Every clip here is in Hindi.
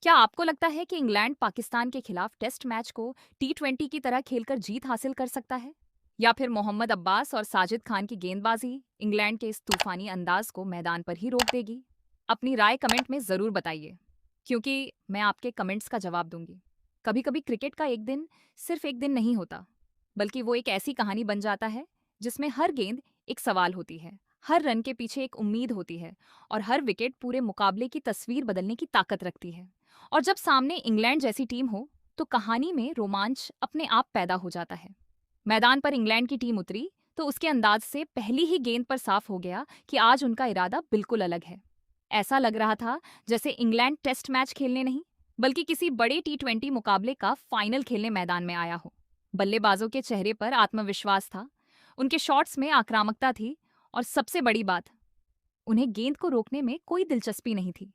क्या आपको लगता है कि इंग्लैंड पाकिस्तान के खिलाफ टेस्ट मैच को टी20 की तरह खेलकर जीत हासिल कर सकता है? या फिर मोहम्मद अब्बास और साजिद खान की गेंदबाजी इंग्लैंड के इस तूफानी अंदाज को मैदान पर ही रोक देगी? अपनी राय कमेंट में ज़रूर बताइए, क्योंकि मैं आपके कमेंट्स का जवाब दूंगी। कभी-कभी क्रिकेट का एक दिन सिर्फ एक दिन नहीं होता, बल्कि वो एक ऐसी कहानी बन जाता है जिसमें हर गेंद एक सवाल होती है, हर रन के पीछे एक उम्मीद होती है और हर विकेट पूरे मुकाबले की तस्वीर बदलने की ताकत रखती है। और जब सामने इंग्लैंड जैसी टीम हो, तो कहानी में रोमांच अपने आप पैदा हो जाता है। मैदान पर इंग्लैंड की टीम उतरी, तो उसके अंदाज से पहली ही गेंद पर साफ हो गया कि आज उनका इरादा बिल्कुल अलग है। ऐसा लग रहा था जैसे इंग्लैंड टेस्ट मैच खेलने नहीं, बल्कि किसी बड़े टी20 मुकाबले का फाइनल खेलने मैदान में आया हो। बल्लेबाजों के चेहरे पर आत्मविश्वास था, उनके शॉट्स में आक्रामकता थी, और सबसे बड़ी बात, उन्हें गेंद को रोकने में कोई दिलचस्पी नहीं थी।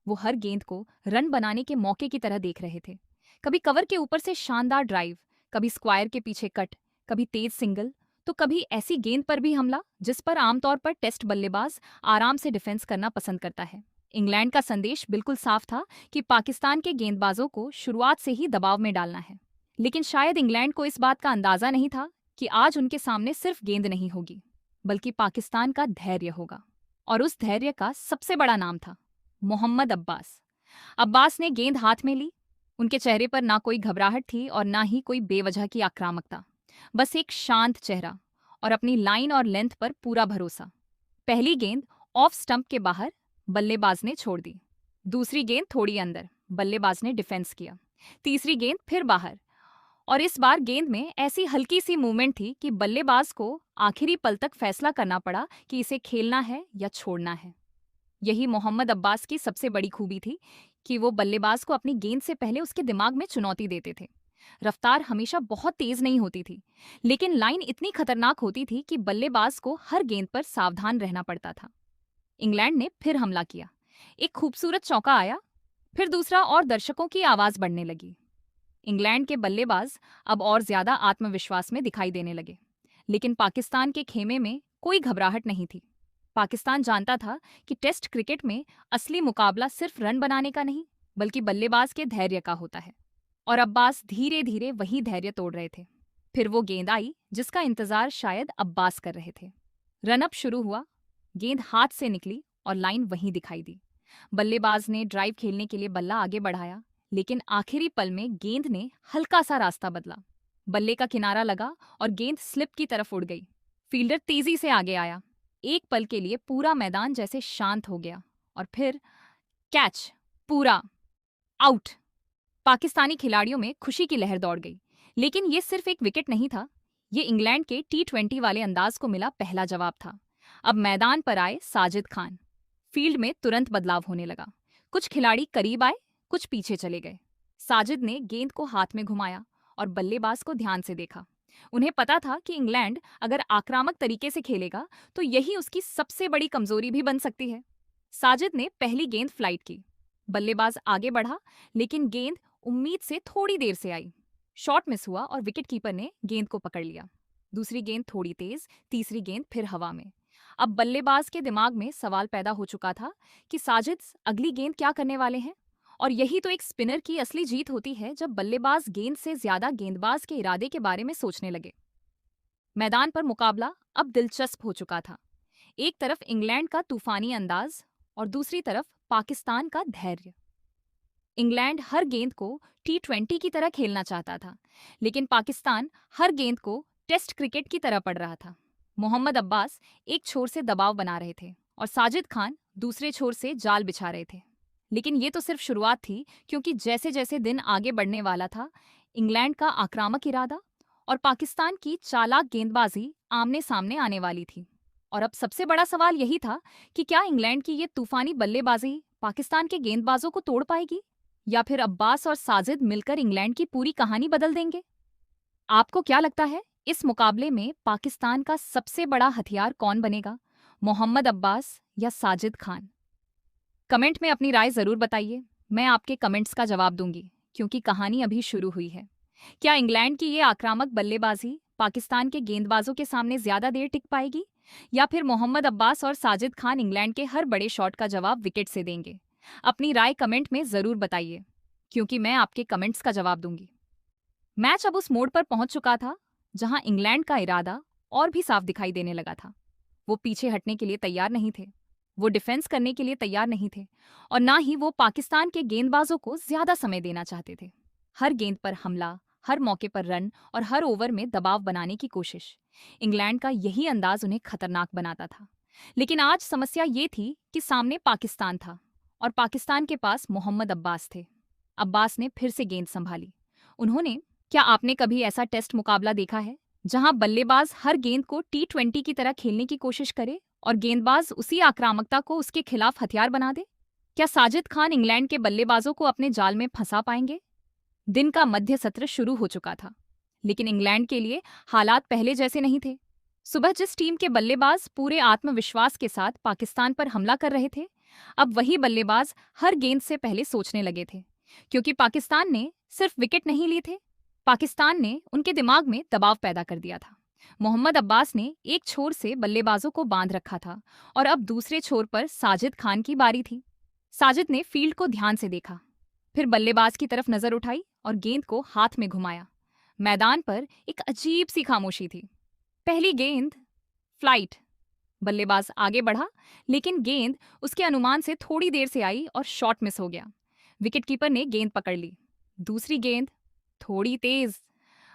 वो हर गेंद को रन बनाने के मौके की तरह देख रहे थे। कभी कवर के ऊपर से शानदार ड्राइव, कभी स्क्वायर के पीछे कट, कभी तेज सिंगल, तो कभी ऐसी गेंद पर भी हमला जिस पर आमतौर पर टेस्ट बल्लेबाज आराम से डिफेंस करना पसंद करता है। इंग्लैंड का संदेश बिल्कुल साफ था कि पाकिस्तान के गेंदबाजों को शुरुआत से ही दबाव में डालना है। लेकिन शायद इंग्लैंड को इस बात का अंदाजा नहीं था कि आज उनके सामने सिर्फ गेंद नहीं होगी, बल्कि पाकिस्तान का धैर्य होगा। और उस धैर्य का सबसे बड़ा नाम था मोहम्मद अब्बास। अब्बास ने गेंद हाथ में ली। उनके चेहरे पर ना कोई घबराहट थी और ना ही कोई बेवजह की आक्रामकता, बस एक शांत चेहरा और अपनी लाइन और लेंथ पर पूरा भरोसा। पहली गेंद ऑफ स्टंप के बाहर, बल्लेबाज ने छोड़ दी। दूसरी गेंद थोड़ी अंदर, बल्लेबाज ने डिफेंस किया। तीसरी गेंद फिर बाहर, और इस बार गेंद में ऐसी हल्की सी मूवमेंट थी कि बल्लेबाज को आखिरी पल तक फैसला करना पड़ा कि इसे खेलना है या छोड़ना है। यही मोहम्मद अब्बास की सबसे बड़ी खूबी थी कि वो बल्लेबाज को अपनी गेंद से पहले उसके दिमाग में चुनौती देते थे। रफ्तार हमेशा बहुत तेज नहीं होती थी, लेकिन लाइन इतनी खतरनाक होती थी कि बल्लेबाज को हर गेंद पर सावधान रहना पड़ता था। इंग्लैंड ने फिर हमला किया। एक खूबसूरत चौका आया, फिर दूसरा, और दर्शकों की आवाज बढ़ने लगी। इंग्लैंड के बल्लेबाज अब और ज्यादा आत्मविश्वास में दिखाई देने लगे। लेकिन पाकिस्तान के खेमे में कोई घबराहट नहीं थी। पाकिस्तान जानता था कि टेस्ट क्रिकेट में असली मुकाबला सिर्फ रन बनाने का नहीं, बल्कि बल्लेबाज के धैर्य का होता है। और अब्बास धीरे धीरे वही धैर्य तोड़ रहे थे। फिर वो गेंद आई जिसका इंतजार शायद अब्बास कर रहे थे। रनअप शुरू हुआ, गेंद हाथ से निकली और लाइन वहीं दिखाई दी। बल्लेबाज ने ड्राइव खेलने के लिए बल्ला आगे बढ़ाया, लेकिन आखिरी पल में गेंद ने हल्का सा रास्ता बदला। बल्ले का किनारा लगा और गेंद स्लिप की तरफ उड़ गई। फील्डर तेजी से आगे आया। एक पल के लिए पूरा मैदान जैसे शांत हो गया, और फिर कैच, पूरा आउट। पाकिस्तानी खिलाड़ियों में खुशी की लहर दौड़ गई। लेकिन ये सिर्फ एक विकेट नहीं था, ये इंग्लैंड के टी20 वाले अंदाज को मिला पहला जवाब था। अब मैदान पर आए साजिद खान। फील्ड में तुरंत बदलाव होने लगा। कुछ खिलाड़ी करीब आए, कुछ पीछे चले गए। साजिद ने गेंद को हाथ में घुमाया और बल्लेबाज को ध्यान से देखा। उन्हें पता था कि इंग्लैंड अगर आक्रामक तरीके से खेलेगा तो यही उसकी सबसे बड़ी कमजोरी भी बन सकती है। साजिद ने पहली गेंद फ्लाइट की। बल्लेबाज आगे बढ़ा, लेकिन गेंद उम्मीद से थोड़ी देर से आई। शॉट मिस हुआ और विकेटकीपर ने गेंद को पकड़ लिया। दूसरी गेंद थोड़ी तेज, तीसरी गेंद फिर हवा में। अब बल्लेबाज के दिमाग में सवाल पैदा हो चुका था कि साजिद अगली गेंद क्या करने वाले हैं। और यही तो एक स्पिनर की असली जीत होती है, जब बल्लेबाज गेंद से ज्यादा गेंदबाज के इरादे के बारे में सोचने लगे। मैदान पर मुकाबला अब दिलचस्प हो चुका था। एक तरफ इंग्लैंड का तूफानी अंदाज और दूसरी तरफ पाकिस्तान का धैर्य। इंग्लैंड हर गेंद को टी20 की तरह खेलना चाहता था, लेकिन पाकिस्तान हर गेंद को टेस्ट क्रिकेट की तरह पढ़ रहा था। मोहम्मद अब्बास एक छोर से दबाव बना रहे थे और साजिद खान दूसरे छोर से जाल बिछा रहे थे। लेकिन ये तो सिर्फ शुरुआत थी, क्योंकि जैसे जैसे दिन आगे बढ़ने वाला था, इंग्लैंड का आक्रामक इरादा और पाकिस्तान की चालाक गेंदबाजी आमने सामने आने वाली थी। और अब सबसे बड़ा सवाल यही था कि क्या इंग्लैंड की ये तूफानी बल्लेबाजी पाकिस्तान के गेंदबाजों को तोड़ पाएगी, या फिर अब्बास और साजिद मिलकर इंग्लैंड की पूरी कहानी बदल देंगे। आपको क्या लगता है, इस मुकाबले में पाकिस्तान का सबसे बड़ा हथियार कौन बनेगा, मोहम्मद अब्बास या साजिद खान? कमेंट में अपनी राय जरूर बताइए। मैं आपके कमेंट्स का जवाब दूंगी, क्योंकि कहानी अभी शुरू हुई है। क्या इंग्लैंड की ये आक्रामक बल्लेबाजी पाकिस्तान के गेंदबाजों के सामने ज्यादा देर टिक पाएगी, या फिर मोहम्मद अब्बास और साजिद खान इंग्लैंड के हर बड़े शॉट का जवाब विकेट से देंगे? अपनी राय कमेंट में जरूर बताइए। क्योंकि मैं आपके कमेंट्स का जवाब दूंगी। मैच अब उस मोड़ पर पहुंच चुका था जहां इंग्लैंड का इरादा और भी साफ दिखाई देने लगा था। वो पीछे हटने के लिए तैयार नहीं थे, वो डिफेंस करने के लिए तैयार नहीं थे, और ना ही वो पाकिस्तान के गेंदबाजों को ज्यादा समय देना चाहते थे। हर गेंद पर हमला, हर मौके पर रन और हर ओवर में दबाव बनाने की कोशिश। इंग्लैंड का यही अंदाज उन्हें खतरनाक बनाता था। लेकिन आज समस्या ये थी कि सामने पाकिस्तान था और पाकिस्तान के पास मोहम्मद अब्बास थे। अब्बास ने फिर से गेंद संभाली। उन्होंने क्या आपने कभी ऐसा टेस्ट मुकाबला देखा है जहां बल्लेबाज हर गेंद को T20 की तरह खेलने की कोशिश करे और गेंदबाज उसी आक्रामकता को उसके खिलाफ हथियार बना दे? क्या साजिद खान इंग्लैंड के बल्लेबाजों को अपने जाल में फंसा पाएंगे? दिन का मध्य सत्र शुरू हो चुका था, लेकिन इंग्लैंड के लिए हालात पहले जैसे नहीं थे। सुबह जिस टीम के बल्लेबाज पूरे आत्मविश्वास के साथ पाकिस्तान पर हमला कर रहे थे, अब वही बल्लेबाज हर गेंद से पहले सोचने लगे थे, क्योंकि पाकिस्तान ने सिर्फ विकेट नहीं लिए थे, पाकिस्तान ने उनके दिमाग में दबाव पैदा कर दिया था। मोहम्मद अब्बास ने एक छोर से बल्लेबाजों को बांध रखा था और अब दूसरे छोर पर साजिद खान की बारी थी। साजिद ने फील्ड को ध्यान से देखा, फिर बल्लेबाज की तरफ नजर उठाई और गेंद को हाथ में घुमाया। मैदान पर एक अजीब सी खामोशी थी। पहली गेंद फ्लाइट। बल्लेबाज आगे बढ़ा, लेकिन गेंद उसके अनुमान से थोड़ी देर से आई और शॉट मिस हो गया। विकेटकीपर ने गेंद पकड़ ली। दूसरी गेंद थोड़ी तेज।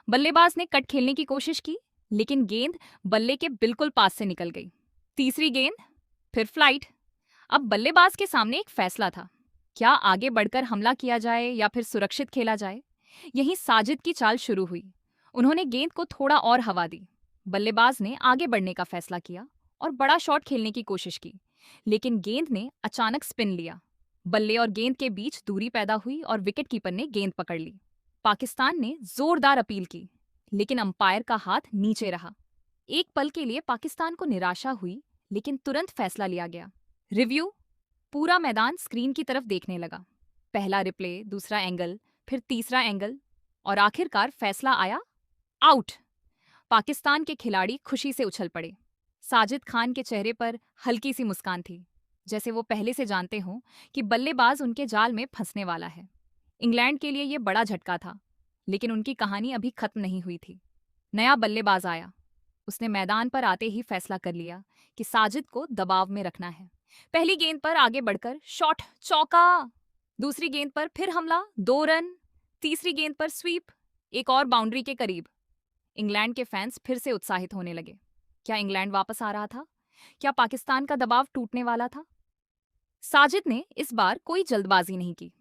बल्लेबाज ने कट खेलने की कोशिश की, लेकिन गेंद बल्ले के बिल्कुल पास से निकल गई। तीसरी गेंद फिर फ्लाइट। अब बल्लेबाज के सामने एक फैसला था, क्या आगे बढ़कर हमला किया जाए या फिर सुरक्षित खेला जाए। यहीं साजिद की चाल शुरू हुई। उन्होंने गेंद को थोड़ा और हवा दी। बल्लेबाज ने आगे बढ़ने का फैसला किया और बड़ा शॉट खेलने की कोशिश की, लेकिन गेंद ने अचानक स्पिन लिया। बल्ले और गेंद के बीच दूरी पैदा हुई और विकेटकीपर ने गेंद पकड़ ली। पाकिस्तान ने जोरदार अपील की, लेकिन अंपायर का हाथ नीचे रहा। एक पल के लिए पाकिस्तान को निराशा हुई, लेकिन तुरंत फैसला लिया गया। रिव्यू। पूरा मैदान स्क्रीन की तरफ देखने लगा। पहला रिप्ले, दूसरा एंगल, फिर तीसरा एंगल, और आखिरकार फैसला आया, आउट। पाकिस्तान के खिलाड़ी खुशी से उछल पड़े। साजिद खान के चेहरे पर हल्की सी मुस्कान थी, जैसे वो पहले से जानते हों कि बल्लेबाज उनके जाल में फंसने वाला है। इंग्लैंड के लिए ये बड़ा झटका था, लेकिन उनकी कहानी अभी खत्म नहीं हुई थी। नया बल्लेबाज आया। उसने मैदान पर आते ही फैसला कर लिया कि साजिद को दबाव में रखना है। पहली गेंद पर आगे बढ़कर शॉट, चौका। दूसरी गेंद पर फिर हमला, 2 रन। तीसरी गेंद पर स्वीप, एक और बाउंड्री के करीब। इंग्लैंड के फैंस फिर से उत्साहित होने लगे। क्या इंग्लैंड वापस आ रहा था? क्या पाकिस्तान का दबाव टूटने वाला था? साजिद ने इस बार कोई जल्दबाजी नहीं की।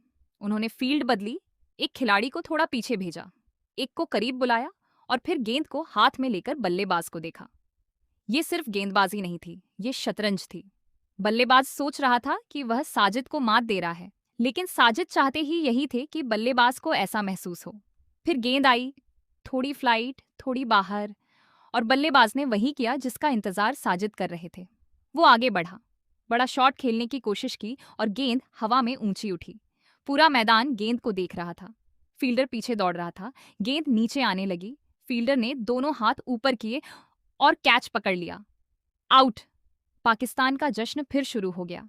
उन्होंने फील्ड बदली, एक खिलाड़ी को थोड़ा पीछे भेजा, एक को करीब बुलाया और फिर गेंद को हाथ में लेकर बल्लेबाज को देखा। ये सिर्फ गेंदबाजी नहीं थी, ये शतरंज थी। बल्लेबाज सोच रहा था कि वह साजिद को मात दे रहा है, लेकिन साजिद चाहते ही यही थे कि बल्लेबाज को ऐसा महसूस हो। फिर गेंद आई, थोड़ी फ्लाइट, थोड़ी बाहर, और बल्लेबाज ने वही किया जिसका इंतजार साजिद कर रहे थे। वो आगे बढ़ा, बड़ा शॉट खेलने की कोशिश की और गेंद हवा में ऊंची उठी। पूरा मैदान गेंद को देख रहा था। फील्डर पीछे दौड़ रहा था। गेंद नीचे आने लगी। फील्डर ने दोनों हाथ ऊपर किए और कैच पकड़ लिया। आउट। पाकिस्तान का जश्न फिर शुरू हो गया।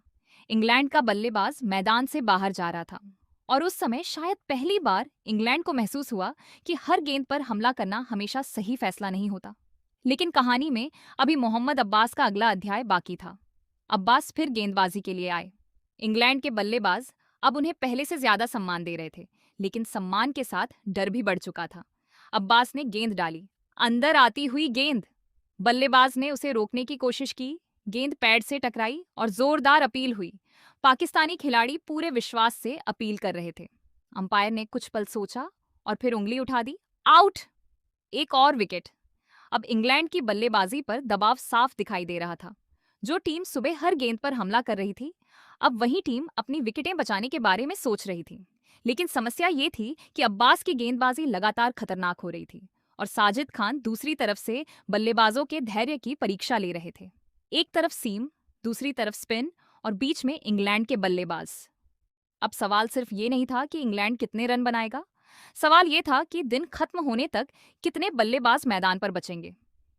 इंग्लैंड का बल्लेबाज मैदान से बाहर जा रहा था, और उस समय शायद पहली बार इंग्लैंड को महसूस हुआ कि हर गेंद पर हमला करना हमेशा सही फैसला नहीं होता। लेकिन कहानी में अभी मोहम्मद अब्बास का अगला अध्याय बाकी था। अब्बास फिर गेंदबाजी के लिए आए। इंग्लैंड के बल्लेबाज अब उन्हें पहले से ज्यादा सम्मान दे रहे थे, लेकिन सम्मान के साथ डर भी बढ़ चुका था। अब्बास ने गेंद डाली, अंदर आती हुई गेंद। बल्लेबाज ने उसे रोकने की कोशिश की, गेंद पैड से टकराई और जोरदार अपील हुई। पाकिस्तानी खिलाड़ी पूरे विश्वास से अपील कर रहे थे। अंपायर ने कुछ पल सोचा और फिर उंगली उठा दी, आउट। एक और विकेट। अब इंग्लैंड की बल्लेबाजी पर दबाव साफ दिखाई दे रहा था। जो टीम सुबह हर गेंद पर हमला कर रही थी, अब वही टीम अपनी विकेटें बचाने के बारे में सोच रही थी। लेकिन समस्या ये थी कि अब्बास की गेंदबाजी लगातार खतरनाक हो रही थी और साजिद खान दूसरी तरफ से बल्लेबाजों के धैर्य की परीक्षा ले रहे थे। एक तरफ सीम, दूसरी तरफ स्पिन और बीच में इंग्लैंड के बल्लेबाज। अब सवाल सिर्फ ये नहीं था कि इंग्लैंड कितने रन बनाएगा, सवाल ये था कि दिन खत्म होने तक कितने बल्लेबाज मैदान पर बचेंगे,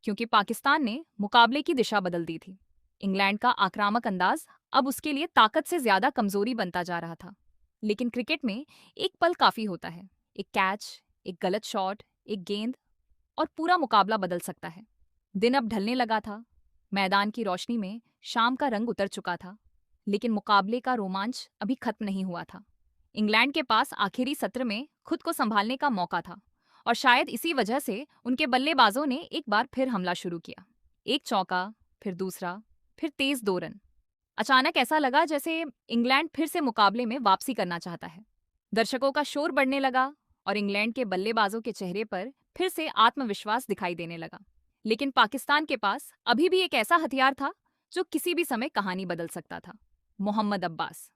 क्योंकि पाकिस्तान ने मुकाबले की दिशा बदल दी थी। इंग्लैंड का आक्रामक अंदाज अब उसके लिए ताकत से ज्यादा कमजोरी बनता जा रहा था। लेकिन क्रिकेट में एक पल काफी होता है। एक कैच, एक गलत शॉट, एक गेंद और पूरा मुकाबला बदल सकता है। दिन अब ढलने लगा था। मैदान की रोशनी में शाम का रंग उतर चुका था, लेकिन मुकाबले का रोमांच अभी खत्म नहीं हुआ था। इंग्लैंड के पास आखिरी सत्र में खुद को संभालने का मौका था और शायद इसी वजह से उनके बल्लेबाजों ने एक बार फिर हमला शुरू किया। एक चौका, फिर दूसरा, फिर तेज 2 रन। अचानक ऐसा लगा जैसे इंग्लैंड फिर से मुकाबले में वापसी करना चाहता है। दर्शकों का शोर बढ़ने लगा और इंग्लैंड के बल्लेबाजों के चेहरे पर फिर से आत्मविश्वास दिखाई देने लगा। लेकिन पाकिस्तान के पास अभी भी एक ऐसा हथियार था जो किसी भी समय कहानी बदल सकता था। मोहम्मद अब्बास।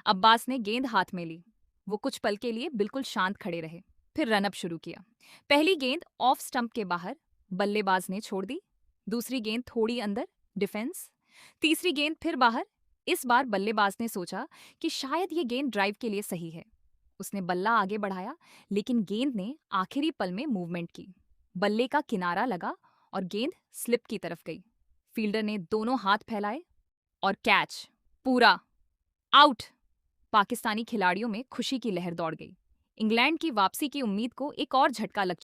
अब्बास ने गेंद हाथ में ली। वो कुछ पल के लिए बिल्कुल शांत खड़े रहे, फिर रनअप शुरू किया। पहली गेंद ऑफ स्टंप के बाहर, बल्लेबाज ने छोड़ दी। दूसरी गेंद थोड़ी अंदर, डिफेंस। तीसरी गेंद फिर बाहर। इस बार बल्लेबाज ने सोचा कि शायद ये गेंद ड्राइव के लिए सही है। उसने बल्ला आगे बढ़ाया, लेकिन गेंद ने आखिरी पल में मूवमेंट की। बल्ले का किनारा लगा और गेंद स्लिप की तरफ गई। फील्डर ने दोनों हाथ फैलाए और कैच, पूरा, आउट। पाकिस्तानी खिलाड़ियों में खुशी की लहर दौड़ गई। इंग्लैंड की वापसी की उम्मीद को एक और झटका लग